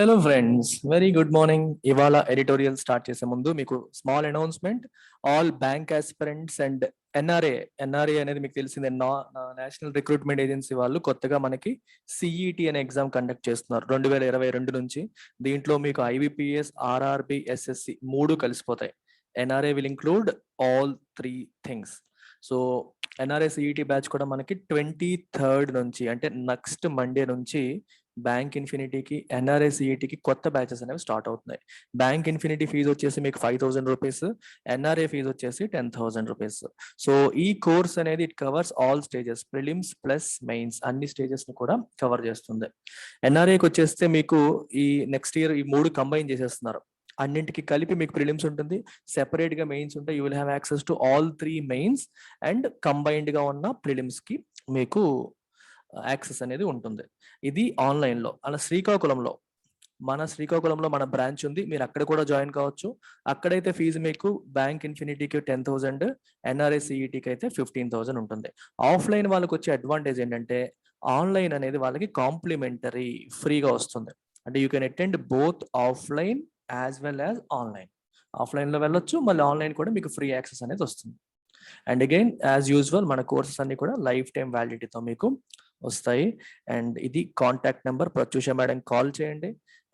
Hello friends, very good morning. ఇవాళ editorial start చేసే ముందు మీకు small announcement. All bank aspirants and NRA అనేది మీకు తెలిసిందే, నేషనల్ రిక్రూట్మెంట్ ఏజెన్సీ వాళ్ళు కొత్తగా మనకి సిఈటి అనే ఎగ్జామ్ కండక్ట్ చేస్తున్నారు 2022 నుంచి. దీంట్లో మీకు ఐబిపిఎస్, ఆర్ఆర్బి, ఎస్ఎస్సి మూడు కలిసిపోతాయి. NRA will include all three things. So NRA CET batch కూడా మనకి 23rd నుంచి, అంటే నెక్స్ట్ మండే నుంచి బ్యాంక్ ఇన్ఫినిటీకి, ఎన్ఆర్ఐ సిఈటికి కొత్త బ్యాచెస్ అనేవి స్టార్ట్ అవుతున్నాయి. బ్యాంక్ ఇన్ఫినిటీ ఫీజు వచ్చేసి మీకు 5,000 రూపీస్, ఎన్ఆర్ఐ ఫీజు వచ్చేసి 10,000 రూపీస్. సో ఈ కోర్స్ అనేది it covers all stages, prelims plus mains, అన్ని స్టేజెస్ ని కూడా కవర్ చేస్తుంది. ఎన్ఆర్ఐకి వచ్చేస్తే మీకు ఈ నెక్స్ట్ ఇయర్ ఈ మూడు కంబైన్ చేసేస్తున్నారు. అన్నింటికి కలిపి మీకు ప్రిలిమ్స్ ఉంటుంది, సెపరేట్ గా మెయిన్స్ ఉంటాయి. You will have access to all three mains and combined గా ఉన్న ప్రిలిమ్స్ కి మీకు యాక్సెస్ అనేది ఉంటుంది. ఇది ఆన్లైన్ లో. అలా శ్రీకాకుళంలో మన బ్రాంచ్ ఉంది, మీరు అక్కడ కూడా జాయిన్ కావచ్చు. అక్కడైతే ఫీజు మీకు బ్యాంక్ ఇన్ఫినిటీకి 10,000, ఎన్ఆర్ఐ సిఈటికి అయితే 15,000 ఉంటుంది. ఆఫ్లైన్ వాళ్ళకి వచ్చే అడ్వాంటేజ్ ఏంటంటే ఆన్లైన్ అనేది వాళ్ళకి కాంప్లిమెంటరీ, ఫ్రీగా వస్తుంది. అంటే you can attend both offline as well as online. Offline లో వెళ్ళొచ్చు, మళ్ళీ ఆన్లైన్ కూడా మీకు ఫ్రీ యాక్సెస్ అనేది వస్తుంది. అండ్ అగైన్ యాజ్ యూజువల్ మన కోర్సెస్ అన్ని కూడా లైఫ్ టైం వ్యాలిడిటీతో మీకు వస్తాయి. అండ్ ఇది contact number, Pratyusha madam call చేయండి.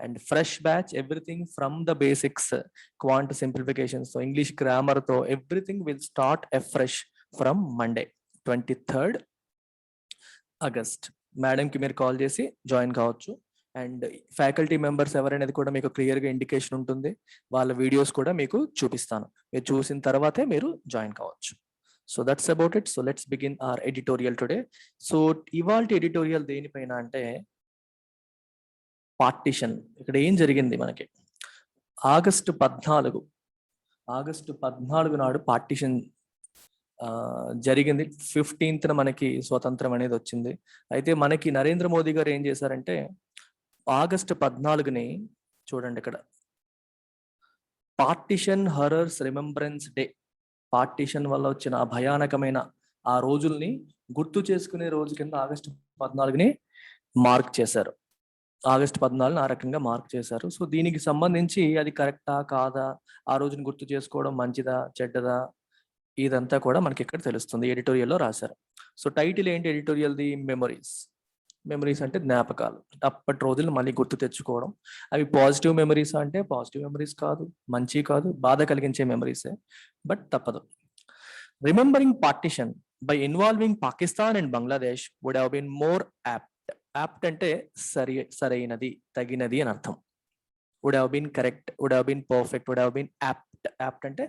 And fresh batch, everything from the basics, quant simplifications తో, ఇంగ్లీష్ గ్రామర్ తో everything will start fresh from Monday 23rd August. మేడంకి మీరు కాల్ చేసి జాయిన్ కావచ్చు. అండ్ ఫ్యాకల్టీ మెంబర్స్ ఎవరనేది కూడా మీకు క్లియర్గా ఇండికేషన్ ఉంటుంది. వాళ్ళ వీడియోస్ కూడా మీకు చూపిస్తాను. మీరు చూసిన తర్వాతే మీరు జాయిన్ కావచ్చు. So that's about it. So let's begin our editorial today. So ఇవాళ ఎడిటోరియల్ దేనిపైన అంటే పార్టిషన్. ఇక్కడ ఏం జరిగింది మనకి, ఆగస్టు 14 నాడు పార్టిషన్ జరిగింది. 15th మనకి స్వతంత్రం అనేది వచ్చింది. అయితే మనకి నరేంద్ర మోదీ గారు ఏం చేశారంటే ఆగస్టు 14ని చూడండి, ఇక్కడ పార్టిషన్ హరర్స్ రిమెంబరెన్స్ డే, పార్టిషన్ వల్ల వచ్చిన ఆ భయానకమైన ఆ రోజుల్ని గుర్తు చేసుకునే రోజు కింద ఆగస్టు 14ని మార్క్ చేశారు. ఆగస్టు 14ని ఆ రకంగా మార్క్ చేశారు. సో దీనికి సంబంధించి అది కరెక్టా కాదా, ఆ రోజుని గుర్తు చేసుకోవడం మంచిదా చెడ్డదా, ఇదంతా కూడా మనకి ఇక్కడ తెలుస్తుంది. ఎడిటోరియల్లో రాశారు. సో టైటిల్ ఏంటి ఎడిటోరియల్ది? మెమరీస్ అంటే జ్ఞాపకాలు, అప్పటి రోజులు మళ్ళీ గుర్తు తెచ్చుకోవడం. అవి పాజిటివ్ మెమరీస్ అంటే పాజిటివ్ మెమరీస్ కాదు, మంచి కాదు, బాధ కలిగించే మెమరీసే. బట్ తప్పదు. Remembering partition by involving Pakistan and Bangladesh would have been more apt. Apt అంటే సరైనది, తగినది అని అర్థం. Would have been correct, would have been perfect, would have been apt. Apt అంటే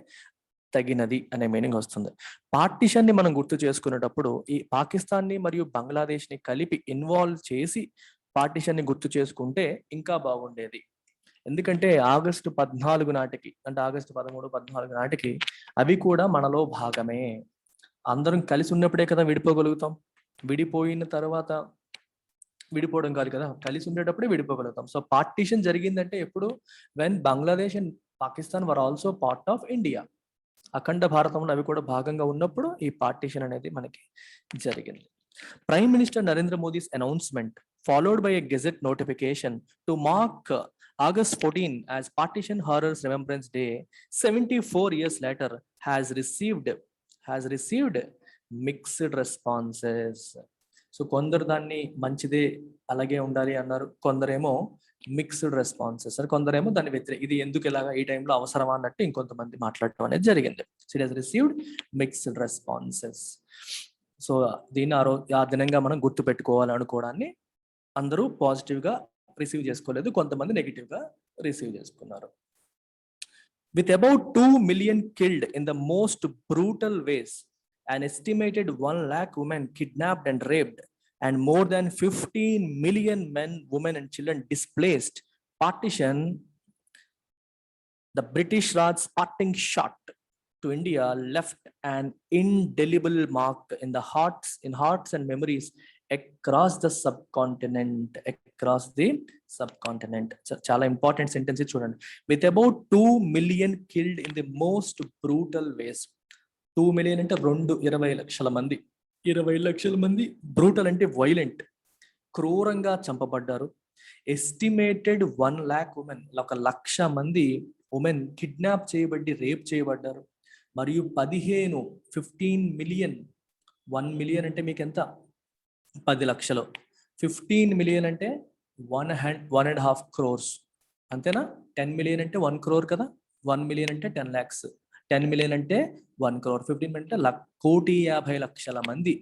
తగినది అనే మీనింగ్ వస్తుంది. పార్టిషన్ ని మనం గుర్తు చేసుకునేటప్పుడు ఈ పాకిస్తాన్ ని మరియు బంగ్లాదేశ్ ని కలిపి ఇన్వాల్వ్ చేసి పార్టిషన్ ని గుర్తు చేసుకుంటే ఇంకా బాగుండేది. ఎందుకంటే ఆగస్టు 14 నాటికి, అంటే ఆగస్టు 13, 14 నాటికి అవి కూడా మనలో భాగమే. అందరం కలిసి ఉన్నప్పుడే కదా విడిపోగలుగుతాం. విడిపోయిన తర్వాత విడిపోవడం కాదు కదా, కలిసి ఉండేటప్పుడే విడిపోగలుగుతాం. సో పార్టిషన్ జరిగిందంటే ఎప్పుడు? When Bangladesh and Pakistan were also part of India. అఖండ భారతంలో అవి కూడా భాగంగా ఉన్నప్పుడు ఈ పార్టిషన్ అనేది మనకి జరిగింది. Prime minister Narendra Modi's announcement followed by a gazette notification to mark August 14 as Partition Horrors Remembrance Day 74 years later has received mixed responses. So కొందరు దాన్ని మంచిదే, అలాగే ఉండాలి అన్నారు, కొందరేమో మిక్స్డ్ రెస్పాన్సెస్, కొందరేమో దాని వ్యతిరేక, ఇది ఎందుకు ఇలాగా ఈ టైంలో అవసరమా అన్నట్టు ఇంకొంతమంది మాట్లాడటం అనేది జరిగింది. So it has received mixed responses. So దీన్ని ఆ దినంగా మనం గుర్తు పెట్టుకోవాలి అనుకోవడాన్ని అందరూ పాజిటివ్ గా రిసీవ్ చేసుకోలేదు, కొంతమంది నెగిటివ్ గా రిసీవ్ చేసుకున్నారు. With about 2 million killed in the most brutal ways, an estimated 1 lakh women kidnapped and raped, and more than 15 million men, women and children displaced, partition, the British Raj's parting shot to India left an indelible mark in hearts and memories across the subcontinent. Chala important sentence chudandi. With about 2 million killed in the most brutal ways. 2 million అంటే 20 లక్షల మంది brutal అంటే violent, క్రూరంగా చంపబడ్డారు. Estimated 1 lakh women, 1,00,000 మంది women kidnap చేయబడి rape చేయబడ్డారు. మరియు 15 million, 1 million అంటే మీకు ఎంత, 10 లక్షలు, 15 మిలియన్ అంటే 1.5 crores, అంతేనా? 10 మిలియన్ అంటే 1 crore కదా, 1 మిలియన్ అంటే 10 lakhs, 10 మిలియన్ అంటే 1 crore, 15 అంటే 1,50,00,000 మంది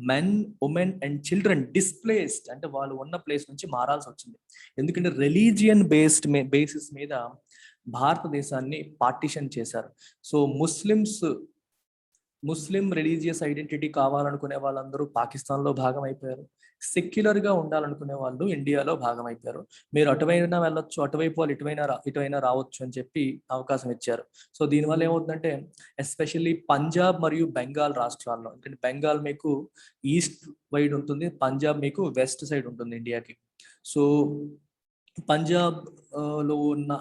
men, women and children displaced, అంటే వాళ్ళు ఉన్న ప్లేస్ నుంచి మారాల్సి వచ్చింది. ఎందుకంటే రిలీజియన్ బేసిస్ మీద భారతదేశాన్ని పార్టిషన్ చేశారు. సో ముస్లిం రిలీజియస్ ఐడెంటిటీ కావాలనుకునే వాళ్ళందరూ పాకిస్తాన్లో భాగం అయిపోయారు. సెక్యులర్ గా ఉండాలనుకునే వాళ్ళు ఇండియాలో భాగం అయిపోయారు. మీరు అటువైనా వెళ్ళొచ్చు, అటువైపు వాళ్ళు ఇటువైనా రావచ్చు అని చెప్పి అవకాశం ఇచ్చారు. సో దీనివల్ల ఏమవుతుందంటే ఎస్పెషల్లీ పంజాబ్ మరియు బెంగాల్ రాష్ట్రాల్లో, ఎందుకంటే బెంగాల్ మీకు ఈస్ట్ వైడ్ ఉంటుంది, పంజాబ్ మీకు వెస్ట్ సైడ్ ఉంటుంది ఇండియాకి. సో పంజాబ్ లో ఉన్న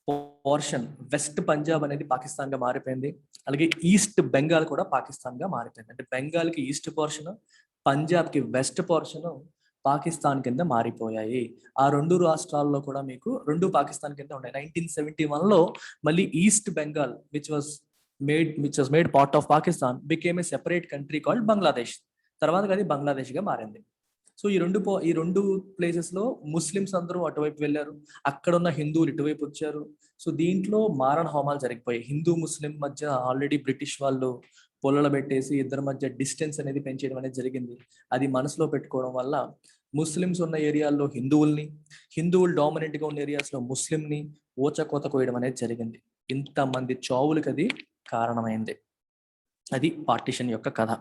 పోర్షన్ వెస్ట్ పంజాబ్ అనేది పాకిస్తాన్ గా మారిపోయింది. అలాగే ఈస్ట్ బెంగాల్ కూడా పాకిస్తాన్ గా మారిపోయింది. అంటే బెంగాల్ కి ఈస్ట్ పోర్షన్, పంజాబ్ కి వెస్ట్ పోర్షన్ పాకిస్తాన్ కింద మారిపోయాయి. ఆ 2 రాష్ట్రాల్లో కూడా మీకు 2 పాకిస్తాన్ కింద ఉన్నాయి. 1971లో మళ్ళీ east Bengal which was made part of Pakistan became a separate country called Bangladesh. తర్వాత అది బంగ్లాదేశ్ గా మారింది. సో ఈ రెండు ప్లేసెస్ లో ముస్లిమ్స్ అందరూ అటువైపు వెళ్ళారు, అక్కడ ఉన్న హిందువులు ఇటువైపు వచ్చారు. సో దీంట్లో మారణ హోమాలు జరిగిపోయాయి. హిందూ ముస్లిం మధ్య ఆల్రెడీ బ్రిటిష్ వాళ్ళు పొలలు పెట్టేసి ఇద్దరి మధ్య డిస్టెన్స్ అనేది పెంచేయడం అనేది జరిగింది. అది మనసులో పెట్టుకోవడం వల్ల ముస్లిమ్స్ ఉన్న ఏరియాల్లో హిందువులు డామినెంట్ గా ఉన్న ఏరియాస్ లో ముస్లింని ఊచకోత కోయడం అనేది జరిగింది. ఇంతమంది చావులకు అది కారణమైంది. అది పార్టిషన్ యొక్క కథ.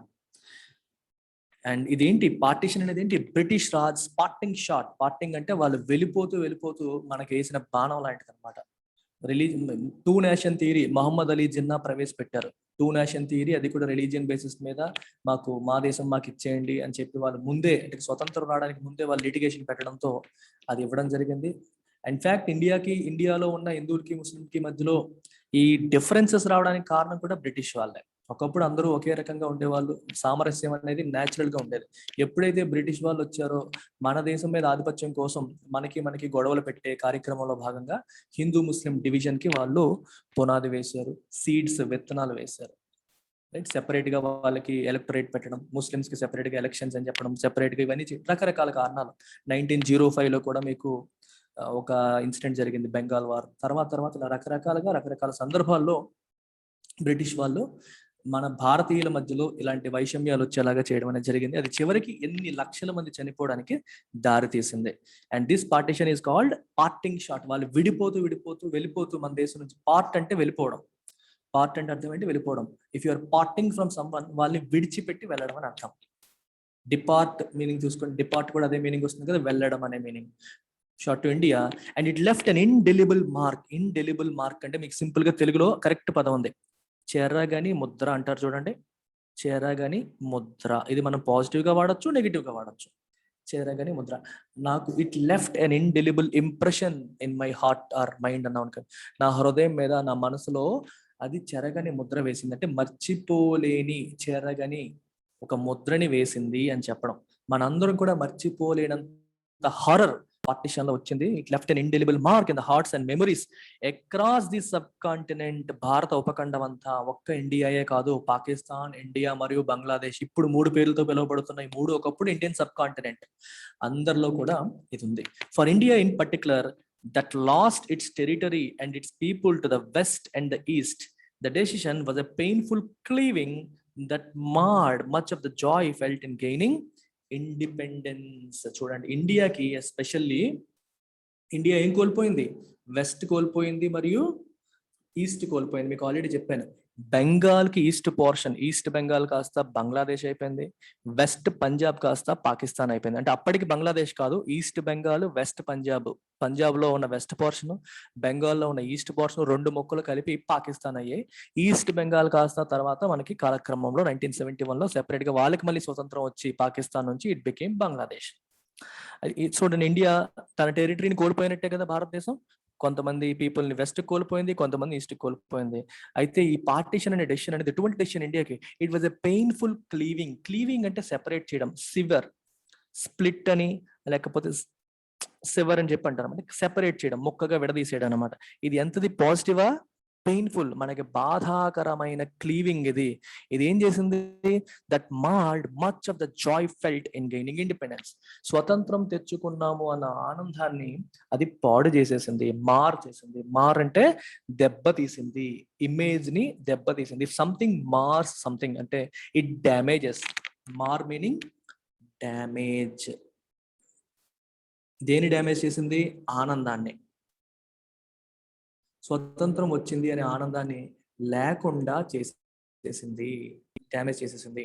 అండ్ ఇదేంటి పార్టిషన్ అనేది ఏంటి, British Raj parting shot. Parting అంటే వాళ్ళు వెళ్ళిపోతూ మనకి వేసిన బాణం లాంటిది అనమాట. Two nation theory Mohammad Ali Jinnah ప్రవేశపెట్టారు. 2 నేషన్ థియరీ, అది కూడా రిలీజియన్ బేసిస్ మీద మా దేశం మాకు ఇచ్చేయండి అని చెప్పి వాళ్ళు ముందే, అంటే స్వతంత్రం రావడానికి ముందే వాళ్ళు లిటిగేషన్ పెట్టడంతో అది ఇవ్వడం జరిగింది. ఇన్ఫాక్ట్ ఇండియాలో ఉన్న హిందువులకి ముస్లింకి మధ్యలో ఈ డిఫరెన్సెస్ రావడానికి కారణం కూడా బ్రిటిష్ వాళ్ళే. ఒకప్పుడు అందరూ ఒకే రకంగా ఉండేవాళ్ళు, సామరస్యం అనేది న్యాచురల్ గా ఉండేది. ఎప్పుడైతే బ్రిటిష్ వాళ్ళు వచ్చారో మన దేశం మీద ఆధిపత్యం కోసం మనకి గొడవలు పెట్టే కార్యక్రమంలో భాగంగా హిందూ ముస్లిం డివిజన్ కి వాళ్ళు పునాది వేశారు, సీడ్స్ విత్తనాలు వేశారు. రైట్, సెపరేట్ గా వాళ్ళకి ఎలక్టరేట్ పెట్టడం, ముస్లిమ్స్ కి సెపరేట్ గా ఎలక్షన్స్ అని చెప్పడం, సెపరేట్ గా ఇవన్నీ రకరకాల కారణాలు. 1905లో కూడా మీకు ఒక ఇన్సిడెంట్ జరిగింది, బెంగాల్ వార్. తర్వాత రకరకాల సందర్భాల్లో బ్రిటిష్ వాళ్ళు మన భారతీయుల మధ్యలో ఇలాంటి వైషమ్యాలు వచ్చేలాగా చేయడం అనేది జరిగింది. అది చివరికి ఎన్ని లక్షల మంది చనిపోవడానికి దారి తీసింది. And this partition is called parting shot. వాళ్ళు వెళ్ళిపోతూ మన దేశం నుంచి. పార్ట్ అంటే వెళ్ళిపోవడం, పార్ట్ అంటే అర్థం ఏంటి, వెళ్ళిపోవడం. If you are parting from someone, వాళ్ళని విడిచిపెట్టి వెళ్ళడం అని అర్థం. డిపార్ట్ మీనింగ్ చూసుకోండి, డిపార్ట్ కూడా అదే మీనింగ్ వస్తుంది కదా, వెళ్ళడం అనే meaning. Short to India and it left an indelible mark. Indelible mark అంటే మీకు సింపుల్ గా తెలుగులో కరెక్ట్ పదం ఉంది, చెరగని ముద్ర అంటారు చూడండి. చెరగని ముద్ర, ఇది మనం పాజిటివ్ గా వాడచ్చు, నెగిటివ్ గా వాడచ్చు. చెరగని ముద్ర. నాకు it left an indelible impression in my heart or mind అన్నాను. నా హృదయం మీద, నా మనసులో అది చెరగని ముద్ర వేసింది. అంటే మర్చిపోలేని, చెరగని ఒక ముద్రని వేసింది అని చెప్పడం. మనందరం కూడా మర్చిపోలేనంత హారర్ పార్టిషన్ లో వచ్చింది. It left an indelible mark in the hearts and memories across the sub continent. భారత ఉపఖండం అంతా, ఒక్క ఇండియాయే కాదు, పాకిస్తాన్, ఇండియా మరియు బంగ్లాదేశ్, ఇప్పుడు 3 పేర్లతో పిలువబడుతున్న ఈ 3 ఒకప్పుడు ఇండియన్ సబ్ కాంటినెంట్, అందరిలో కూడా ఇది ఉంది. For India in particular that lost its territory and its people to the west and the east, the decision was a painful cleaving that marred much of the joy felt in gaining independence. చూడండి, ఇండియాకి especially India ఏం కోల్పోయింది, west కోల్పోయింది మరియు east కోల్పోయింది. మీకు already చెప్పాను, బెంగాల్ కి ఈస్ట్ పోర్షన్, ఈస్ట్ బెంగాల్ కాస్త బంగ్లాదేశ్ అయిపోయింది, వెస్ట్ పంజాబ్ కాస్త పాకిస్తాన్ అయిపోయింది. అంటే అప్పటికి బంగ్లాదేశ్ కాదు, ఈస్ట్ బెంగాల్, వెస్ట్ పంజాబ్. పంజాబ్ లో ఉన్న వెస్ట్ పోర్షన్, బెంగాల్లో ఉన్న ఈస్ట్ పోర్షన్, 2 ముక్కలు కలిపి పాకిస్తాన్ అయ్యాయి. ఈస్ట్ బెంగాల్ కాస్త తర్వాత మనకి కాలక్రమంలో 1971లో సెపరేట్ గా వాళ్ళకి మళ్ళీ స్వతంత్రం వచ్చి పాకిస్తాన్ నుంచి ఇట్ బికేమ్ బంగ్లాదేశ్. చూడండి, ఇండియా తన టెరిటరీని కోల్పోయినట్టే కదా భారతదేశం. కొంతమంది పీపుల్ ని వెస్ట్ కోల్పోయింది, కొంతమంది ఈస్ట్ కోల్పోయింది. అయితే ఈ పార్టిషన్ అనే డెసిషన్ అనేది ఎటువంటి డెసిషన్ ఇండియాకి, it was a painful cleaving. Cleaving అంటే సెపరేట్ చేయడం, సివర్, స్ప్లిట్ అని, లేకపోతే సెవర్ అని చెప్పి అంటారు, అంటే సెపరేట్ చేయడం, ముక్కగా విడదీసేయడం అనమాట. ఇది ఎంతది పాజిటివా? పెయిన్ఫుల్, మనకి బాధాకరమైన క్లీవింగ్ ఇది. ఇది ఏం చేసింది? That marred much of the joy felt in gaining independence. స్వతంత్రం తెచ్చుకున్నాము అన్న ఆనందాన్ని అది పాడు చేసేసింది, మార్ చేసింది. మార్ అంటే దెబ్బ తీసింది, ఇమేజ్ ని దెబ్బ తీసింది. ఇఫ్ సంథింగ్ మార్స్ సంథింగ్ అంటే ఇట్ డ్యామేజెస్. మార్ మీనింగ్ డ్యామేజ్. దేని డ్యామేజ్ చేసింది? ఆనందాన్ని. స్వతంత్రం వచ్చింది అనే ఆనందాన్ని లేకుండా చేసేసింది, డ్యామేజ్ చేసేసింది.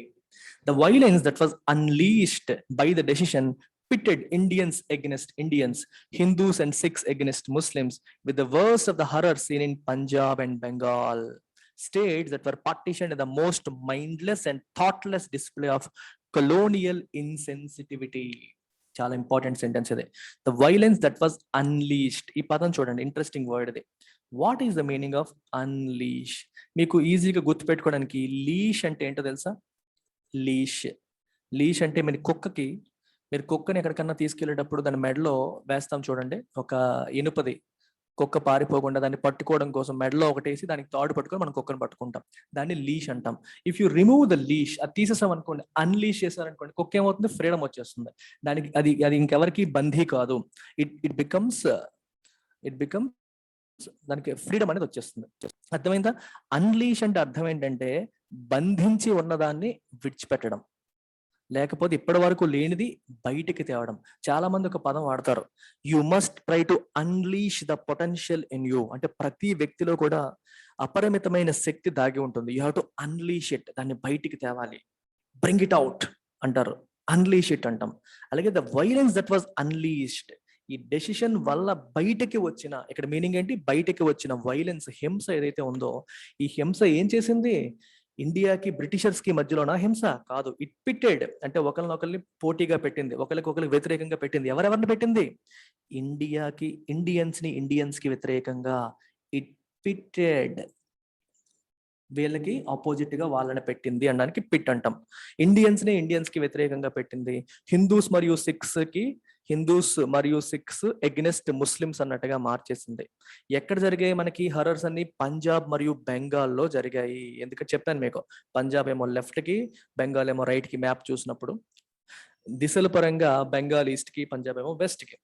The violence that was unleashed by the decision pitted Indians against Indians, Hindus and Sikhs against Muslims, with the worst of the horror seen in Punjab and Bengal. States that were partitioned in the most mindless and thoughtless display of colonial insensitivity. చాలా important sentence ఇది. The violence that was unleashed. ఈ పదం చూడండి, interesting word ఇది. What is the meaning of unleash? మీకు ఈజీగా గుర్తుపెట్టుకోవడానికి లీష్ అంటే ఏంటో తెలుసా? లీష్, లీష్ అంటే మీరు కుక్కని ఎక్కడికన్నా తీసుకెళ్లేటప్పుడు దాని మెడలో వేస్తాం చూడండి, ఒక ఇనుపది, కుక్క పారిపోకుండా దాన్ని పట్టుకోవడం కోసం మెడలో ఒకటేసి దానికి తాడు పట్టుకొని మనం కుక్కను పట్టుకుంటాం, దాన్ని లీష్ అంటాం. ఇఫ్ యూ రిమూవ్ ద లీష్, అది తీసేసాం అనుకోండి, అన్లీష్ చేశారనుకోండి, కుక్క ఏమవుతుంది? ఫ్రీడమ్ వచ్చేస్తుంది దానికి. అది ఇంకెవరికి బందీ కాదు. ఇట్ బికమ్స్ దానికి ఫ్రీడమ్ అనేది వచ్చేస్తుంది. అర్థమైందా? అన్లీష్ అంటే అర్థం ఏంటంటే బంధించి ఉన్నదాన్ని విడిచిపెట్టడం, లేకపోతే ఇప్పటి వరకు లేనిది బయటికి తేవడం. చాలా మంది ఒక పదం వాడతారు, you must try to unleash the potential in you. అంటే ప్రతి వ్యక్తిలో కూడా అపరిమితమైన శక్తి దాగి ఉంటుంది. You have to unleash it, దాన్ని బయటికి తేవాలి, బ్రింగ్ ఇట్ అవుట్ అంటారు, అన్లీష్ ఇట్ అంటాం. అలాగే the violence that was unleashed, ఈ డెసిషన్ వల్ల బయటకి వచ్చిన, ఇక్కడ మీనింగ్ ఏంటి? బయటకి వచ్చిన వైలెన్స్, హింస ఏదైతే ఉందో, ఈ హింస ఏం చేసింది? ఇండియాకి బ్రిటిషర్స్ కి మధ్యలోనా హింస? కాదు. ఇట్ పిట్టెడ్ అంటే ఒకరినొకరిని పోటీగా పెట్టింది, ఒకరికి వ్యతిరేకంగా పెట్టింది. ఎవరెవరిని పెట్టింది? ఇండియన్స్ కి వ్యతిరేకంగా. ఇట్ పిట్టెడ్, వీళ్ళకి ఆపోజిట్ గా వాళ్ళని పెట్టింది అనడానికి పిట్ అంటాం. ఇండియన్స్ కి వ్యతిరేకంగా పెట్టింది. హిందూస్ మరియు సిక్స్ ఎగ్నెస్ట్ ముస్లిమ్స్ అన్నట్టుగా మార్చేసింది. ఎక్కడ జరిగాయి మనకి హర్రర్స్ అన్ని? పంజాబ్ మరియు బెంగాల్లో జరిగాయి. ఎందుకంటే చెప్పాను మీకు, పంజాబ్ ఏమో లెఫ్ట్ కి, బెంగాల్ ఏమో రైట్ కి. మ్యాప్ చూసినప్పుడు దిశల పరంగా బెంగాల్ ఈస్ట్ కి, పంజాబ్ ఏమో వెస్ట్ కి.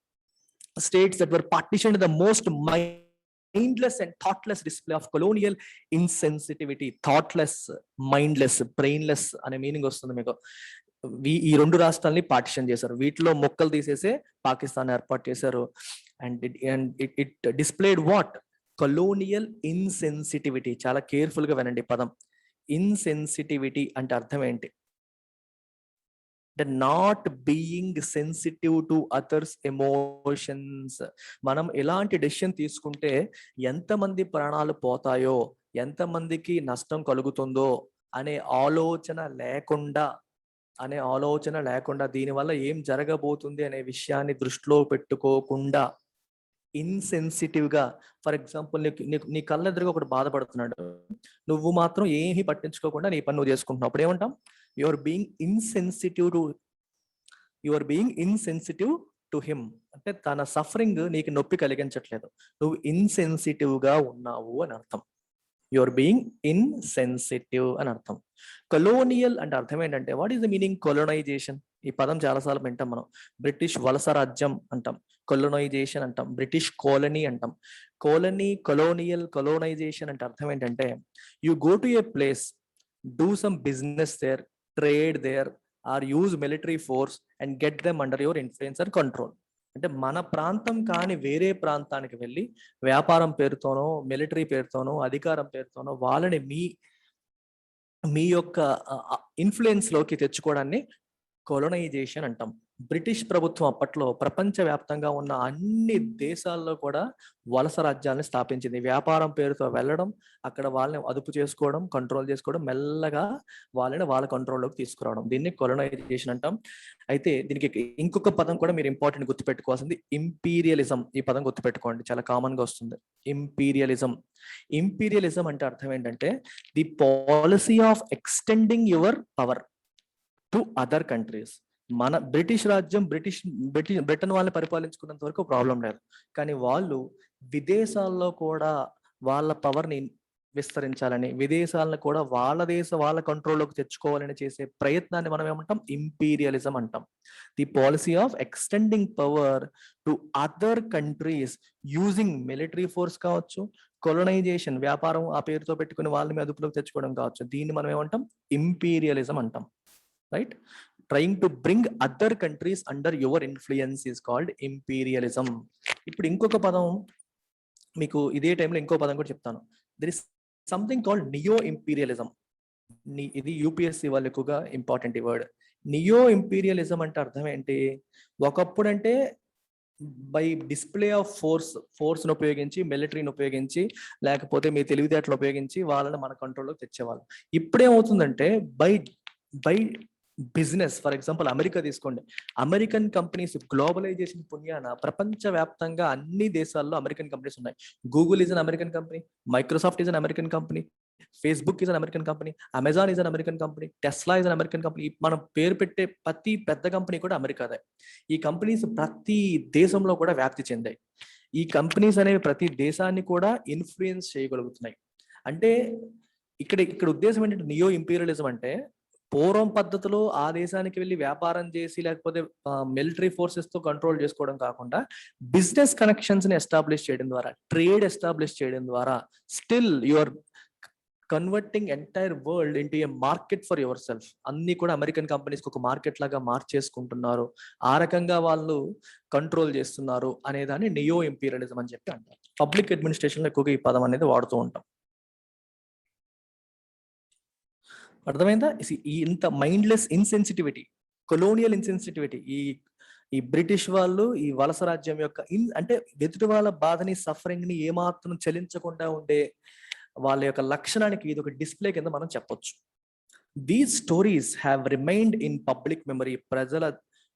States that were partitioned the most mindless and thoughtless display of colonial insensitivity. Thoughtless, mindless, brainless అనే మీనింగ్ వస్తుంది మీకు. ఈ రెండు రాష్ట్రాలని పార్టిషన్ చేశారు, వీటిలో మొక్కలు తీసేసే పాకిస్తాన్ ఏర్పాటు చేశారు. And it displayed what? Colonial insensitivity. చాలా కేర్ఫుల్ గా వినండి పదం. ఇన్సెన్సిటివిటీ అంటే అర్థం ఏంటి? Not being sensitive to others emotions. మనం ఎలాంటి డెసిషన్ తీసుకుంటే ఎంతమంది ప్రాణాలు పోతాయో, ఎంతమందికి నష్టం కలుగుతుందో అనే ఆలోచన లేకుండా, దీనివల్ల ఏం జరగబోతుంది అనే విషయాన్ని దృష్టిలో పెట్టుకోకుండా, ఇన్సెన్సిటివ్ గా. ఫర్ ఎగ్జాంపుల్, నీ కళ్ళెదురుగా ఒకటి బాధపడుతున్నాడు, నువ్వు మాత్రం ఏమీ పట్టించుకోకుండా నీ పని నువ్వు చేసుకుంటున్నావు. అప్పుడు ఏమంటాం? You are being insensitive to him. అంటే తన సఫరింగ్ నీకు నొప్పి కలిగించట్లేదు, నువ్వు ఇన్సెన్సిటివ్ గా ఉన్నావు అని అర్థం. యు ఆర్ బీయింగ్ ఇన్సెన్సిటివ్ అని అర్థం. కొలోనియల్ అంటే అర్థం ఏంటంటే, వాట్ ఈస్ ద మీనింగ్? కొలోనైజేషన్. ఈ పదం చాలాసార్లు వింటాం మనం. బ్రిటిష్ వలస రాజ్యం అంటాం, కొలోనైజేషన్ అంటాం, బ్రిటిష్ కాలనీ అంటాం. కొలోనైజేషన్ అంటే అర్థం ఏంటంటే, you go to a place, do some business there, trade there, or use military force and get them under your influence and control. అంటే మన ప్రాంతం కాని వేరే ప్రాంతానికి వెళ్ళి వ్యాపారం పేరుతోనో, మిలిటరీ పేరుతోనో, అధికారం పేరుతోనో వాళ్ళని మీ యొక్క ఇన్ఫ్లుయెన్స్ లోకి తెచ్చుకోవడాన్ని కొలోనైజేషన్ అంటాం. బ్రిటిష్ ప్రభుత్వం అప్పట్లో ప్రపంచవ్యాప్తంగా ఉన్న అన్ని దేశాల్లో కూడా వలస రాజ్యాలను స్థాపించింది. వ్యాపారం పేరుతో వెళ్ళడం, అక్కడ వాళ్ళని అదుపు చేసుకోవడం, కంట్రోల్ చేసుకోవడం, మెల్లగా వాళ్ళని వాళ్ళ కంట్రోల్లోకి తీసుకురావడం, దీన్ని కొలోనైజేషన్ అంటాం. అయితే దీనికి ఇంకొక పదం కూడా మీరు ఇంపార్టెంట్ గుర్తుపెట్టుకోవాల్సింది, ఇంపీరియలిజం. ఈ పదం గుర్తుపెట్టుకోండి, చాలా కామన్ గా వస్తుంది. ఇంపీరియలిజం అంటే అర్థం ఏంటంటే, the policy of extending your power to other countries. మన బ్రిటిష్ రాజ్యం బ్రిటన్ వాళ్ళని పరిపాలించుకున్నంత వరకు ప్రాబ్లం లేదు. కానీ వాళ్ళు విదేశాల్లో కూడా వాళ్ళ పవర్ని విస్తరించాలని, విదేశాలను కూడా వాళ్ళ కంట్రోల్లోకి తెచ్చుకోవాలని చేసే ప్రయత్నాన్ని మనం ఏమంటాం? ఇంపీరియలిజం అంటాం. The policy of extending power to other countries using military force కావచ్చు, కొలనైజేషన్, వ్యాపారం ఆ పేరుతో పెట్టుకుని వాళ్ళని అదుపులోకి తెచ్చుకోవడం కావచ్చు. దీన్ని మనం ఏమంటాం? ఇంపీరియలిజం అంటాం. Right? Trying to bring other countries under your influence is called imperialism. ఇప్పుడు ఇంకొక పదం మీకు ఇదే టైంలో ఇంకో పదం కూడా చెప్తాను. There is something called neo imperialism. ఇది యూపీఎస్సీ వాళ్ళు ఎక్కువగా ఇంపార్టెంట్ ఈ వర్డ్. నియో ఇంపీరియలిజం అంటే అర్థం ఏంటి? ఒకప్పుడు అంటే బై డిస్ప్లే ఆఫ్ ఫోర్స్ను ఉపయోగించి, మిలిటరీని ఉపయోగించి, లేకపోతే మీ తెలివితేటలు ఉపయోగించి వాళ్ళని మన కంట్రోల్లోకి తెచ్చేవాళ్ళు. ఇప్పుడేమవుతుందంటే by business. For example America తీసుకోండి. అమెరికన్ కంపెనీస్ గ్లోబలైజేషన్ పుణ్యాన ప్రపంచవ్యాప్తంగా అన్ని దేశాల్లో అమెరికన్ కంపెనీస్ ఉన్నాయి. Google is an American company, Microsoft is an American company, Facebook is an American company, Amazon is an American company, Tesla is an American company. మనం పేరు పెట్టే ప్రతి పెద్ద కంపెనీ కూడా అమెరికాదే. ఈ కంపెనీస్ ప్రతి దేశంలో కూడా వ్యాప్తి చెందాయి. ఈ కంపెనీస్ అనేవి ప్రతి దేశాన్ని కూడా ఇన్ఫ్లుయెన్స్ చేయగలుగుతున్నాయి. అంటే ఇక్కడ ఉద్దేశం ఏంటంటే నియో ఇంపీరియలిజం అంటే పూర్వం పద్ధతిలో ఆ దేశానికి వెళ్ళి వ్యాపారం చేసి లేకపోతే మిలిటరీ ఫోర్సెస్ తో కంట్రోల్ చేసుకోవడం కాకుండా బిజినెస్ కనెక్షన్స్ ని ఎస్టాబ్లిష్ చేయడం ద్వారా, ట్రేడ్ ఎస్టాబ్లిష్ చేయడం ద్వారా still your converting entire world into A market for your self. అన్ని కూడా అమెరికన్ కంపెనీస్ ఒక మార్కెట్ లాగా మార్చేసుకుంటున్నారు, ఆ రకంగా వాళ్ళు కంట్రోల్ చేస్తున్నారు అనేదాన్ని నియో ఇంపీరియలిజం అని చెప్పి అంటారు. పబ్లిక్ అడ్మినిస్ట్రేషన్ లో ఎక్కువగా ఈ పదం అనేది వాడుతూ ఉంటాం. అర్థమైందా? ఇంత మైండ్లెస్ ఇన్సెన్సిటివిటీ, కొలోనియల్ ఇన్సెన్సిటివిటీ ఈ బ్రిటిష్ వాళ్ళు ఈ వలస రాజ్యం యొక్క అంటే ఎదుటి వాళ్ళ బాధని, సఫరింగ్ ని ఏమాత్రం చలించకుండా ఉండే వాళ్ళ యొక్క లక్షణానికి ఇది ఒక డిస్ప్లే కింద మనం చెప్పొచ్చు. These stories have remained in public memory. ప్రజల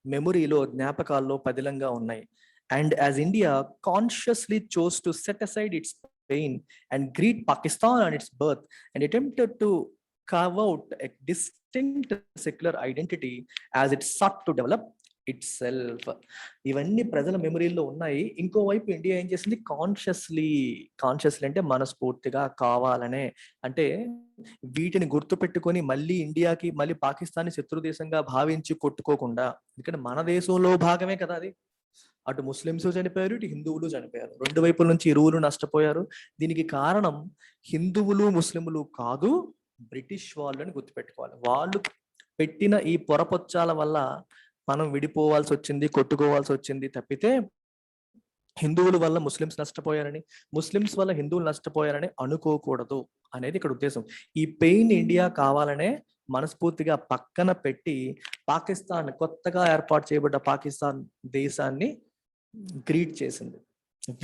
మెమరీలో, జ్ఞాపకాల్లో పదిలంగా ఉన్నాయి. And as India consciously chose to set aside its pain and greet Pakistan on its birth and attempted to carve out a distinct secular identity as it sought to develop itself. ఇవన్నీ ప్రజల మెమరీలో ఉన్నాయి. ఇంకోవైపు India ఏం చేసింది? Consciously అంటే మనస్ఫూర్తిగా కావాలనే, అంటే వీటిని గుర్తు పెట్టుకొని మళ్ళీ ఇండియాకి, మళ్ళీ పాకిస్తాన్ శత్రు దేశంగా భావించి కొట్టుకోకుండా, ఎందుకంటే మన దేశంలో భాగమే కదా అది. అటు ముస్లింస్ చనిపోయారు, ఇటు హిందువులు చనిపోయారు. రెండు వైపుల నుంచి ఇరువురు నష్టపోయారు. దీనికి కారణం హిందువులు ముస్లింలు కాదు, బ్రిటిష్ వాళ్ళని గుర్తుపెట్టుకోవాలి. వాళ్ళు పెట్టిన ఈ పొరపొచ్చాల వల్ల మనం విడిపోవాల్సి వచ్చింది, కొట్టుకోవాల్సి వచ్చింది తప్పితే హిందువుల వల్ల ముస్లింస్ నష్టపోయారని, ముస్లింస్ వల్ల హిందువులు నష్టపోయారని అనుకోకూడదు అనేది ఇక్కడ ఉద్దేశం. ఈ పెయిన్ ఇండియా కావాలనే మనస్ఫూర్తిగా పక్కన పెట్టి పాకిస్తాన్, కొత్తగా ఏర్పాటు చేయబడ్డ పాకిస్తాన్ దేశాన్ని గ్రీట్ చేసింది,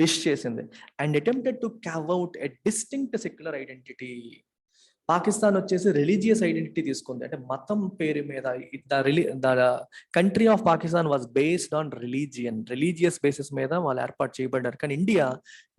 విష్ చేసింది. And attempted to carve out a distinct secular identity. Pakistan వచ్చేసి రిలీజియస్ ఐడెంటిటీ తీసుకుంది. అంటే మతం పేరు మీద the country of Pakistan was based on religious basis మీద వాళ్ళు ఏర్పాటు చేయబడ్డారు. కానీ ఇండియా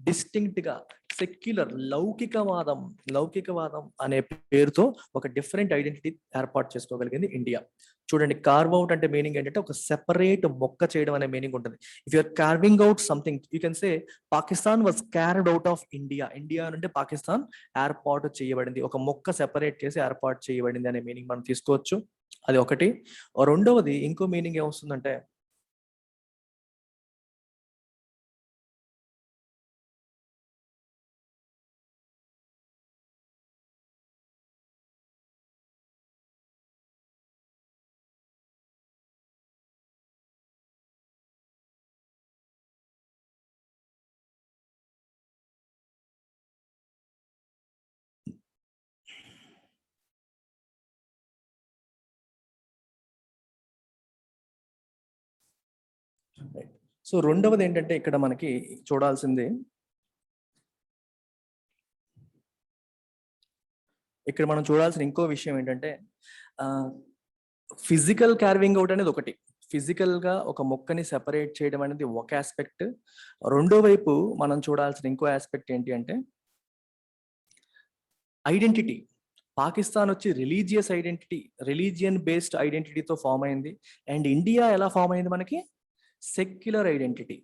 డిస్టింక్ట్ గా సెక్యులర్, లౌకికవాదం అనే పేరుతో ఒక డిఫరెంట్ ఐడెంటిటీ ఏర్పాటు చేసుకోగలిగింది ఇండియా. చూడండి, కార్వ్ అవుట్ అంటే మీనింగ్ ఏంటంటే ఒక సెపరేట్ మొక్క చేయడం అనే మీనింగ్ ఉంటుంది. If you're carving out something, you can say Pakistan was carved out of India. India నుండి పాకిస్తాన్ ఏర్పాటు చేయబడింది, ఒక మొక్క సెపరేట్ చేసి ఏర్పాటు చేయబడింది అనే మీనింగ్ మనం తీసుకోవచ్చు. అది ఒకటి. రెండవది ఇంకో మీనింగ్ ఏమొస్తుందంటే, సో రెండవది ఏంటంటే ఇక్కడ మనకి చూడాల్సింది, ఇక్కడ మనం చూడాల్సిన ఇంకో విషయం ఏంటంటే ఫిజికల్ కార్వింగ్ అవుట్ అనేది ఒకటి. ఫిజికల్ గా ఒక మొక్కని సెపరేట్ చేయడం అనేది ఒక ఆస్పెక్ట్. రెండో వైపు మనం చూడాల్సిన ఇంకో ఆస్పెక్ట్ ఏంటి అంటే ఐడెంటిటీ. పాకిస్తాన్ వచ్చి రిలీజియన్ బేస్డ్ ఐడెంటిటీతో ఫామ్ అయింది. అండ్ ఇండియా ఎలా ఫామ్ అయింది మనకి? Secular identity.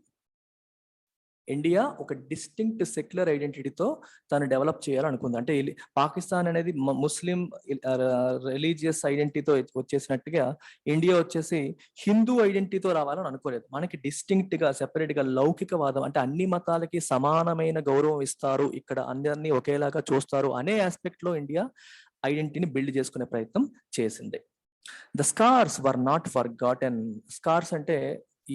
ఇండియా ఒక డిస్టింక్ట్ సెక్యులర్ ఐడెంటిటీతో తను డెవలప్ చేయాలనుకుంది. అంటే పాకిస్తాన్ అనేది ముస్లిం రిలీజియస్ ఐడెంటిటీతో వచ్చేసినట్టుగా ఇండియా వచ్చేసి హిందూ ఐడెంటిటీతో రావాలని అనుకోలేదు. మనకి డిస్టింక్ట్ గా సెపరేట్ గా లౌకికవాదం, అంటే అన్ని మతాలకి సమానమైన గౌరవం ఇస్తారు, ఇక్కడ అందరినీ ఒకేలాగా చూస్తారు అనే ఆస్పెక్ట్ లో ఇండియా ఐడెంటిటీని బిల్డ్ చేసుకునే ప్రయత్నం చేసింది. The scars were not for gotten. Scars అంటే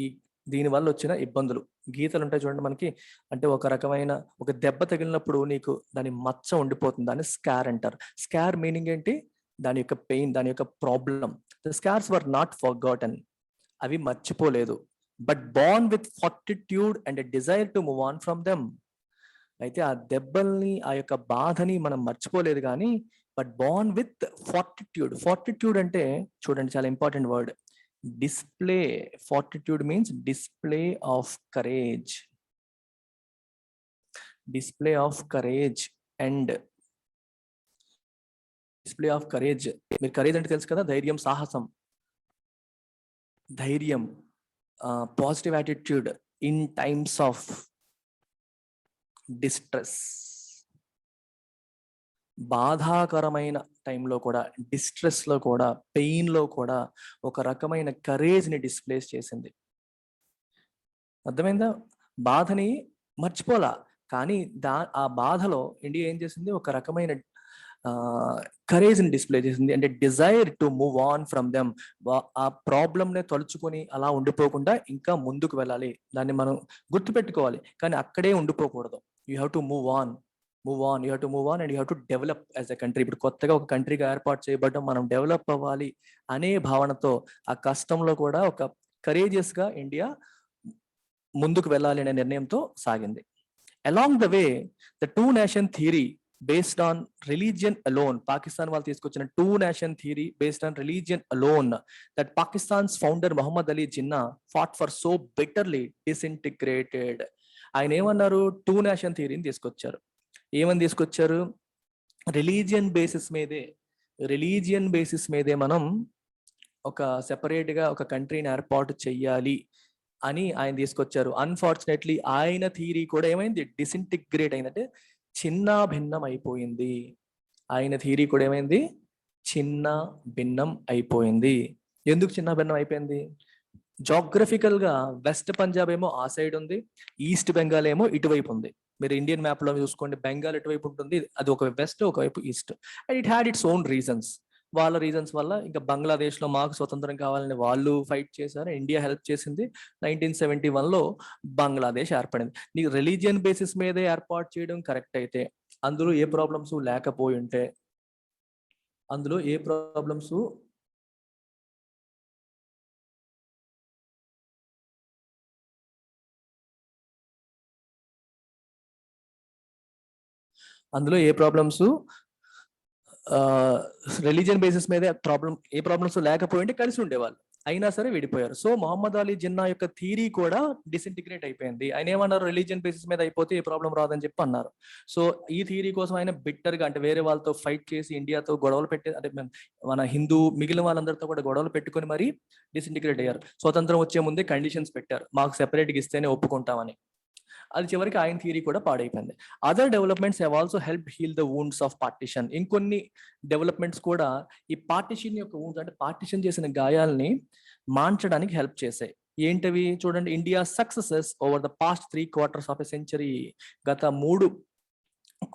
ఈ దీని వల్ల వచ్చిన ఇబ్బందులు, గీతలు ఉంటాయి చూడండి మనకి, అంటే ఒక రకమైన ఒక దెబ్బ తగిలినప్పుడు నీకు దాని మచ్చ ఉండిపోతుంది, దాన్ని స్కార్ అంటారు. స్కార్ మీనింగ్ ఏంటి? దాని యొక్క పెయిన్, దాని యొక్క problem. The scars were not forgotten, అవి మర్చిపోలేదు. But born with fortitude and a desire to move on from them. అయితే ఆ దెబ్బల్ని, ఆ యొక్క బాధని మనం మర్చిపోలేదు కానీ, but born with fortitude. Fortitude అంటే చూడండి చాలా important word, display. Fortitude means display of courage. Display of courage and display of courage. మీరు కరేజ్ అంటే తెలుసు కదా, ధైర్యం, సాహసం. ధైర్యం, positive attitude in times of distress. బాధాకరమైన టైంలో కూడా, డిస్ట్రెస్ లో కూడా, పెయిన్ లో కూడా ఒక రకమైన కరేజ్ ని డిస్ప్లేస్ చేసింది. అర్థమైందా? బాధని మర్చిపోలా, కానీ ఆ బాధలో ఇండియా ఏం చేసింది? ఒక రకమైన కరేజ్ ని డిస్ప్లే చేసింది. అంటే desire to move on from them. ఆ ప్రాబ్లంనే తలుచుకొని అలా ఉండిపోకుండా ఇంకా ముందుకు వెళ్ళాలి, దాన్ని మనం గుర్తుపెట్టుకోవాలి, కానీ అక్కడే ఉండిపోకూడదు. You have to move on and you have to develop as a country. ఇప్పుడు కొత్తగా ఒక కంట్రీగా ఏర్పాటు చేయబడ్డం, మనం డెవలప్ అవ్వాలి అనే భావనతో ఆ కష్టంలో కూడా ఒక కరేజియస్ గా ఇండియా ముందుకు వెళ్ళాలి అనే నిర్ణయంతో సాగింది. Along the way the two nation theory based on religion alone. Pakistan వాళ్ళు తీసుకొచ్చిన two nation theory based on religion alone that Pakistan's founder Mohammad Ali Jinnah fought for so bitterly disintegrated. ఆయన ఏమన్నారు? టూ నేషన్ థియరీని తీసుకొచ్చారు. ఏమని తీసుకొచ్చారు? రిలీజియన్ బేసిస్ మీదే మనం ఒక సెపరేట్ గా ఒక కంట్రీని ఏర్పాటు చెయ్యాలి అని ఆయన తీసుకొచ్చారు. అన్ఫార్చునేట్లీ ఆయన థియరీ కూడా ఏమైంది? డిసింటిగ్రేట్ అయిందంటే చిన్న భిన్నం అయిపోయింది. ఆయన థియరీ కూడా ఏమైంది? చిన్న భిన్నం అయిపోయింది. ఎందుకు చిన్న భిన్నం అయిపోయింది? జాగ్రఫికల్ గా వెస్ట్ పంజాబ్ ఏమో ఆ సైడ్ ఉంది, ఈస్ట్ బెంగాల్ ఏమో ఇటువైపు ఉంది. మీరు ఇండియన్ మ్యాప్ లో చూసుకోండి, బెంగాల్ ఇటువైపు ఉంటుంది, అది ఒక వెస్ట్ ఒకవైపు east. And it had its own reasons. వాళ్ళ రీజన్స్ వల్ల ఇంకా బంగ్లాదేశ్ లో మాకు స్వతంత్రం కావాలని వాళ్ళు ఫైట్ చేశారు, ఇండియా హెల్ప్ చేసింది. 1971లో బంగ్లాదేశ్ ఏర్పడింది. నీకు రిలీజియన్ బేసిస్ మీదే ఏర్పాటు చేయడం కరెక్ట్ అయితే, అందులో ఏ ప్రాబ్లమ్స్ లేకపోయి ఉంటే, అందులో ఏ ప్రాబ్లమ్స్ రిలీజియన్ బేసిస్ మీద ఏ ప్రాబ్లమ్స్ లేకపోయింటే కలిసి ఉండేవాళ్ళు, అయినా సరే విడిపోయారు. సో మొహమ్మద్ అలీ జిన్నా యొక్క థియరీ కూడా డిసింటిగ్రేట్ అయిపోయింది. ఆయన ఏమన్నారు? రిలీజియన్ బేసిస్ మీద అయిపోతే ఏ ప్రాబ్లం రాదని చెప్పి అన్నారు. సో ఈ థియరీ కోసం ఆయన బిట్టర్ గా, అంటే వేరే వాళ్ళతో ఫైట్ చేసి, ఇండియాతో గొడవలు పెట్టి, అంటే మన హిందూ మిగిలిన వాళ్ళందరితో కూడా గొడవలు పెట్టుకొని మరీ డిసింటిగ్రేట్ అయ్యారు. స్వతంత్రం వచ్చే ముందే కండిషన్స్ పెట్టారు, మాకు సెపరేట్గా ఇస్తేనే ఒప్పుకుంటామని. అది చివరికి ఆయన థియరీ కూడా పాడైపోయింది. Other developments have also help heal the wounds of partition. ఇంకొన్ని డెవలప్మెంట్స్ కూడా ఈ పార్టిషన్ యొక్క వూండ్స్, అంటే పార్టిషన్ చేసిన గాయాలని మాన్చడానికి హెల్ప్ చేశాయి. ఏంటవి చూడండి. India successes over the past 3 quarters of a century. గత 3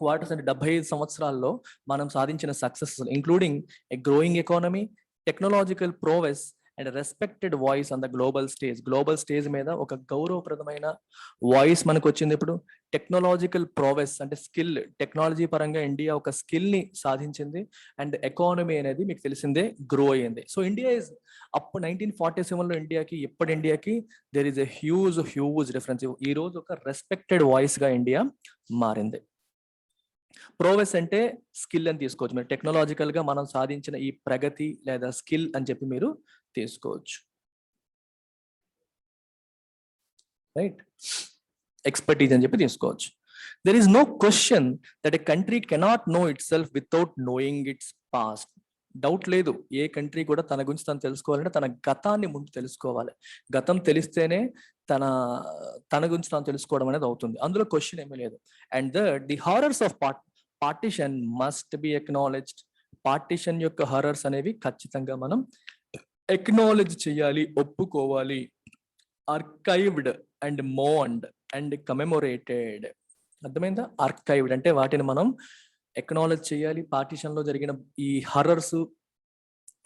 quarters అంటే 75 సంవత్సరాల్లో మనం సాధించిన success, including a growing economy, technological ప్రోవెస్ and respected voice on the global stage మీద ఒక గౌరవప్రదమైన వాయిస్ మనకు వచ్చింది. ఇప్పుడు టెక్నాలజికల్ ప్రోవెస్ అంటే స్కిల్, టెక్నాలజీ పరంగా ఇండియా ఒక స్కిల్ ని సాధించింది. అండ్ ఎకానమీ అనేది మీకు తెలిసిందే గ్రో అయ్యింది. సో ఇండియా ఇస్ అప్పుడు 1947లో ఇండియాకి ఇప్పటి ఇండియాకి there is a huge difference. ఈ రోజు ఒక రెస్పెక్టెడ్ వాయిస్ గా ఇండియా మారింది. ప్రోవెస్ అంటే స్కిల్ అని తీసుకోవచ్చు మీరు, టెక్నాలజికల్ గా మనం సాధించిన ఈ ప్రగతి లేదా స్కిల్ అని చెప్పి మీరు తీసుకోవచ్చు. రైట్, ఎక్స్పర్టీజ్ అని చెప్పి తీసుకోవచ్చు. There is no question that a country cannot know itself without knowing its past. Doubt లేదు, ఏ కంట్రీ కూడా తన గురించి తను తెలుసుకోవాలంటే తన గతాన్ని ముందు తెలుసుకోవాలి. గతం తెలిస్తేనే తన గురించి తాను తెలుసుకోవడం అనేది అవుతుంది. అందులో క్వశ్చన్ ఏమీ లేదు. And the horrors of partition must be acknowledged. Partition యొక్క హారర్స్ అనేవి ఖచ్చితంగా మనం ఎక్నాలెడ్జ్ చేయాలి, ఒప్పుకోవాలి. Archived and mourned and commemorated. అర్థమైందా? ఆర్కైవ్డ్ అంటే వాటిని మనం ఎక్నాలెడ్జ్ చేయాలి. పార్టిషన్ లో జరిగిన ఈ హర్రర్స్,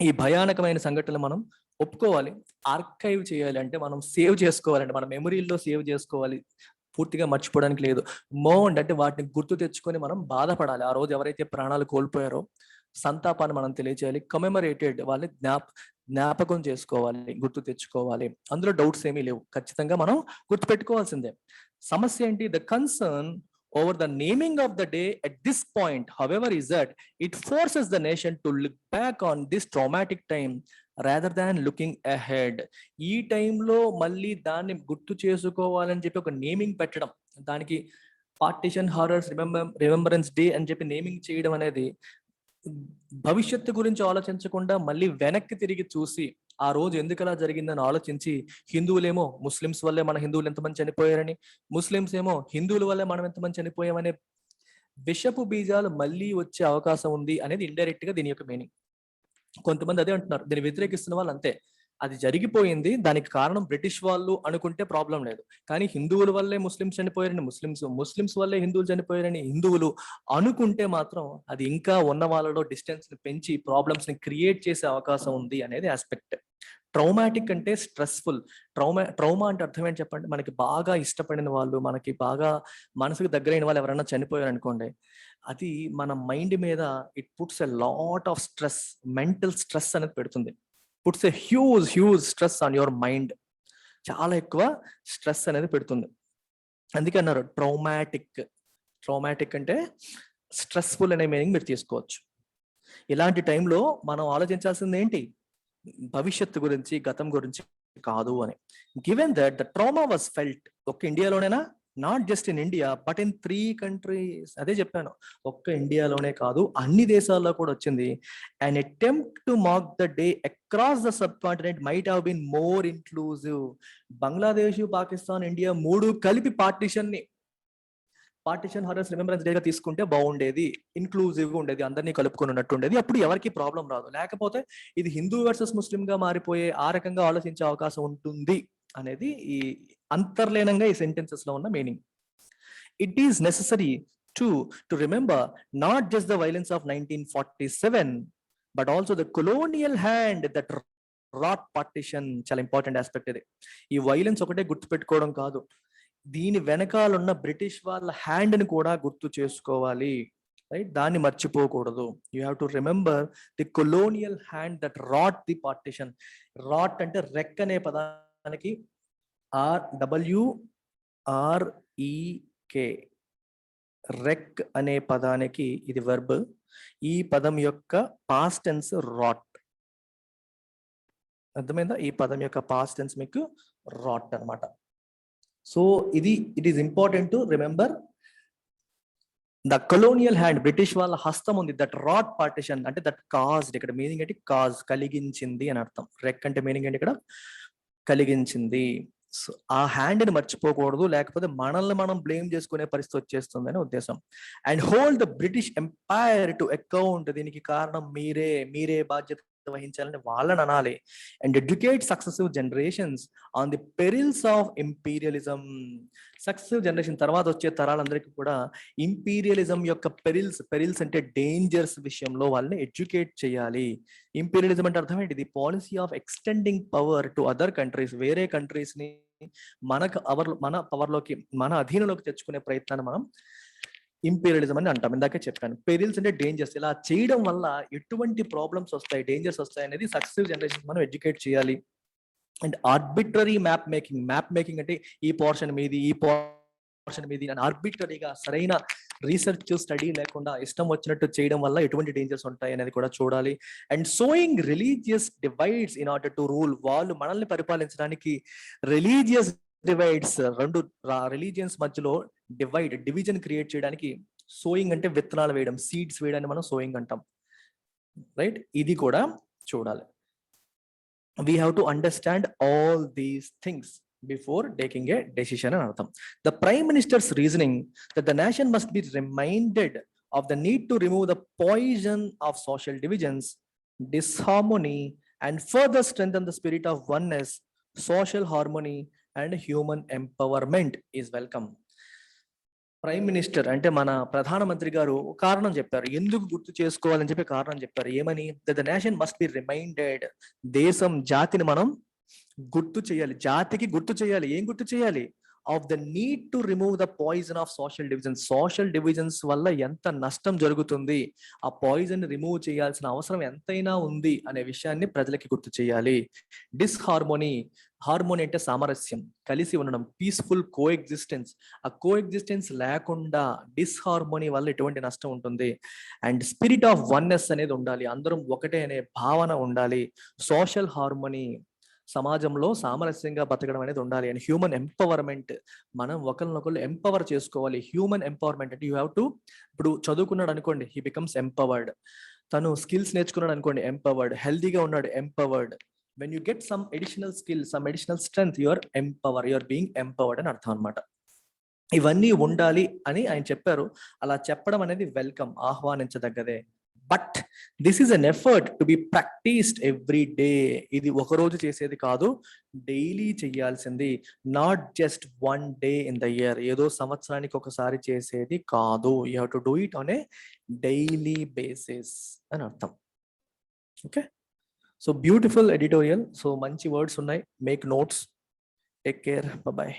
ఈ భయానకమైన సంఘటనలు మనం ఒప్పుకోవాలి. ఆర్కైవ్ చేయాలి అంటే మనం సేవ్ చేసుకోవాలంటే మన మెమరీల్లో సేవ్ చేసుకోవాలి, పూర్తిగా మర్చిపోవడానికి లేదు. మోండ్ అంటే వాటిని గుర్తు తెచ్చుకొని మనం బాధపడాలి. ఆ రోజు ఎవరైతే ప్రాణాలు కోల్పోయారో సంతాపాన్ని మనం తెలియచేయాలి. కమెమరేటెడ్ వాళ్ళని జ్ఞాపకం చేసుకోవాలి, గుర్తు తెచ్చుకోవాలి. అందులో డౌట్స్ ఏమీ లేవు, ఖచ్చితంగా మనం గుర్తుపెట్టుకోవాల్సిందే. సమస్య ఏంటి? The concern over the naming of the day at this point, however, is that it forces the nation to look back on this traumatic time rather than looking ahead. ఈ టైంలో మళ్ళీ దాన్ని గుర్తు చేసుకోవాలని చెప్పి ఒక నేమింగ్ పెట్టడం, దానికి పార్టిషన్ హారర్స్ రిమెంబరెన్స్ డే అని చెప్పి నేమింగ్ చేయడం అనేది భవిష్యత్తు గురించి ఆలోచించకుండా మళ్ళీ వెనక్కి తిరిగి చూసి ఆ రోజు ఎందుకు అలా జరిగిందని ఆలోచించి, హిందువులేమో ముస్లిమ్స్ వల్లే మన హిందువులు ఎంతమంది చనిపోయారని, ముస్లిమ్స్ ఏమో హిందువుల వల్లే మనం ఎంతమంది చనిపోయామనే విషపు బీజాలు మళ్ళీ వచ్చే అవకాశం ఉంది అనేది ఇండైరెక్ట్ గా దీని యొక్క మీనింగ్. కొంతమంది అదే అంటున్నారు, దీన్ని వ్యతిరేకిస్తున్న వాళ్ళు అంతే, అది జరిగిపోయింది, దానికి కారణం బ్రిటిష్ వాళ్ళు అనుకుంటే ప్రాబ్లం లేదు, కానీ హిందువుల వల్లే ముస్లిమ్స్ చనిపోయారని ముస్లిమ్స్ వల్లే హిందువులు చనిపోయారని హిందువులు అనుకుంటే మాత్రం అది ఇంకా ఉన్న వాళ్ళలో డిస్టెన్స్ ని పెంచి ప్రాబ్లమ్స్ ని క్రియేట్ చేసే అవకాశం ఉంది అనేది ఆస్పెక్ట్. ట్రౌమాటిక్ అంటే స్ట్రెస్ఫుల్. ట్రౌమా అంటే అర్థం ఏంటి చెప్పండి? మనకి బాగా ఇష్టపడిన వాళ్ళు, మనకి బాగా మనసుకు దగ్గరైన వాళ్ళు ఎవరైనా చనిపోయారు అనుకోండి, అది మన మైండ్ మీద it puts a lot of stress, mental stress అనేది పెడుతుంది. Puts a huge stress on your mind. చాలా ఎక్కువ స్ట్రెస్ అనేది పెడుతుంది. అందుకే అన్నారు ట్రౌమాటిక్ అంటే స్ట్రెస్ఫుల్ అనే మీనింగ్ మీరు తీసుకోవచ్చు. ఇలాంటి టైంలో మనం ఆలోచించాల్సింది ఏంటి? భవిష్యత్తు గురించి, గతం గురించి కాదు అని. Given that the trauma was felt, ఒక్క ఇండియాలోనేనా? Not just in India but in 3 countries. అదే చెప్పాను, ఒక్క ఇండియాలోనే కాదు అన్ని దేశాల్లో కూడా వచ్చింది. And attempt to mark the day across the subcontinent might have been more inclusive. Bangladesh, Pakistan, India 3 కలిపి పార్టిషన్ హారర్స్ రిమెంబరెన్స్ డేగా తీసుకుంటే బాగుండేది, ఇన్క్లూజివ్ గా ఉండేది, అందరినీ కలుపుకొని ఉన్నట్టు ఉండేది. అప్పుడు ఎవరికి ప్రాబ్లం రాదు. లేకపోతే ఇది హిందూ వర్సెస్ ముస్లిం గా మారిపోయే ఆ రకంగా ఆలోచించే అవకాశం ఉంటుంది అనేది ఈ అంతర్లీనంగా ఈ సెంటెన్సెస్ లో ఉన్న meaning. It is necessary to remember not just the violence of 1947 but also the colonial hand that wrote partition. చాలా ఇంపార్టెంట్ ఆస్పెక్ట్ ఇది. ఈ వైలెన్స్ ఒకటే గుర్తుపెట్టుకోవడం కాదు, దీని వెనకాల ఉన్న బ్రిటిష్ వాళ్ళ హ్యాండ్ ని కూడా గుర్తు చేసుకోవాలి, రైట్? దాన్ని మర్చిపోకూడదు. You have to remember the colonial hand that wrote the partition. Wrote అంటే రెక్ అనే పదానికి RWREK, రెక్ అనే పదానికి ఇది వెర్బ్. ఈ పదం యొక్క పాస్ట్ టెన్స్ రాట్. అర్థమైందా? ఈ పదం యొక్క పాస్ట్ టెన్స్ మీకు రాట్ అన్నమాట. So it is important to remember the colonial hand, British వాళ్ళ హస్తం ఉంది, దట్ రాట్ పార్టిషన్ అంటే దట్ కాజ్డ్. ఇక్కడ మీనింగ్ ఏంటి? కాజ్, కలిగించింది అని అర్థం. రెక్ అంటే మీనింగ్ ఏంటి? ఇక్కడ కలిగించింది. సో ఆ హ్యాండ్ ని మర్చిపోకూడదు, లేకపోతే మనల్ని మనం బ్లేమ్ చేసుకునే పరిస్థితి వచ్చేస్తుంది అనే ఉద్దేశం. And hold the British Empire to account. దీనికి కారణం మీరే బాధ్యత వహించాలని వాళ్ళని అనాలి. And educate successive generations on the perils of imperialism. Successive generation తర్వాత వచ్చే తరాలందరికీ కూడా ఇంపీరియలిజం యొక్క పెరిల్స్ అంటే డేంజర్స్ విషయంలో వాళ్ళని ఎడ్యుకేట్ చేయాలి. ఇంపీరియలిజం అంటే అర్థం ఏంటి? The policy of extending power to other countries. వేరే కంట్రీస్ ని మన పవర్లోకి, మన అధీనంలోకి తెచ్చుకునే ప్రయత్నాన్ని మనం ఇంపీరియలిజం అని అంటాం. ఇందాకే చెప్పాను. పెరిల్స్ అంటే డేంజర్స్. ఇలా చేయడం వల్ల ఎటువంటి ప్రాబ్లమ్స్ వస్తాయి, డేంజర్స్ వస్తాయి అనేది సక్సెసివ్ జనరేషన్ మనం ఎడ్యుకేట్ చేయాలి. అండ్ ఆర్బిట్రరీ మ్యాప్ మేకింగ్ అంటే ఈ పోర్షన్ మీది అని ఆర్బిట్రరీగా సరైన రీసెర్చ్ స్టడీ లేకుండా ఇష్టం వచ్చినట్టు చేయడం వల్ల ఎటువంటి డేంజర్స్ ఉంటాయి అనేది కూడా చూడాలి. And sowing religious divides in order to rule. వాళ్ళు మనల్ని పరిపాలించడానికి రిలీజియస్ డివైడ్స్, రెండు రిలీజియన్స్ మధ్యలో డివిజన్ క్రియేట్ చేయడానికి సోయింగ్ అంటే విత్తనాలు వేయడం, సీడ్స్ వేయడాన్ని మనం సోయింగ్ అంటాం, రైట్? ఇది కూడా చూడాలి. We have to understand all these things before taking a decision అని అర్థం. The Prime Minister's reasoning that the nation must be reminded of the need to remove the poison of social divisions, disharmony, and further strengthen the spirit of oneness, social harmony, and human empowerment is welcome. Prime minister అంటే మన ప్రధానమంత్రి గారు కారణం చెప్పారు, ఎందుకు గుర్తు చేసుకోవాలని చెప్పి కారణం చెప్పారు. ఏమని? The nation must be reminded, దేశం జాతిని మనం గుర్తు చేయాలి, జాతికి గుర్తు చేయాలి. ఏం గుర్తు చేయాలి? Of the need to remove the poison of social divisions. Social divisions వల్ల ఎంత నష్టం జరుగుతుంది, ఆ పాయిజన్ రిమూవ్ చేయాల్సిన అవసరం ఎంతైనా ఉంది అనే విషయాన్ని ప్రజలకి గుర్తు చేయాలి. డిస్హార్మోనీ, హార్మోని అంటే సామరస్యం, కలిసి ఉండడం, పీస్ఫుల్ కో ఎగ్జిస్టెన్స్. ఆ కో ఎగ్జిస్టెన్స్ లేకుండా డిస్హార్మోనీ వల్ల ఎటువంటి నష్టం ఉంటుంది. అండ్ స్పిరిట్ ఆఫ్ వన్నెస్ అనేది ఉండాలి, అందరం ఒకటే అనే భావన ఉండాలి. సోషల్ హార్మోనీ, సమాజంలో సామరస్యంగా బతకడం అనేది ఉండాలి. అండ్ హ్యూమన్ ఎంపవర్మెంట్, మనం ఒకరినొకరు ఎంపవర్ చేసుకోవాలి. హ్యూమన్ ఎంపవర్మెంట్ అంటే యూ హ్యావ్ టు, ఇప్పుడు చదువుకున్నాడు అనుకోండి, హీ బికమ్స్ ఎంపవర్డ్. తను స్కిల్స్ నేర్చుకున్నాడు అనుకోండి, ఎంపవర్డ్. హెల్దీగా ఉన్నాడు, empowered. when you get some additional skill, some additional strength, you are empowered, you are being empowered అని అర్థం అన్నమాట. ఇవన్నీ ఉండాలి అని ఆయన చెప్పారు. అలా చెప్పడం అనేది వెల్కమ్, ఆహ్వానించదగ్గదే. But this is an effort to be practised every day. ఇది ఒక రోజు చేసేది కాదు, డైలీ చేయాల్సింది. Not just one day in the year, ఏదో సంవత్సరానికి ఒకసారి చేసేది కాదు. You have to do it on a daily basis అని అర్థం. Okay, so beautiful editorial. So మంచి వర్డ్స్ ఉన్నాయి, make notes. Take care, bye.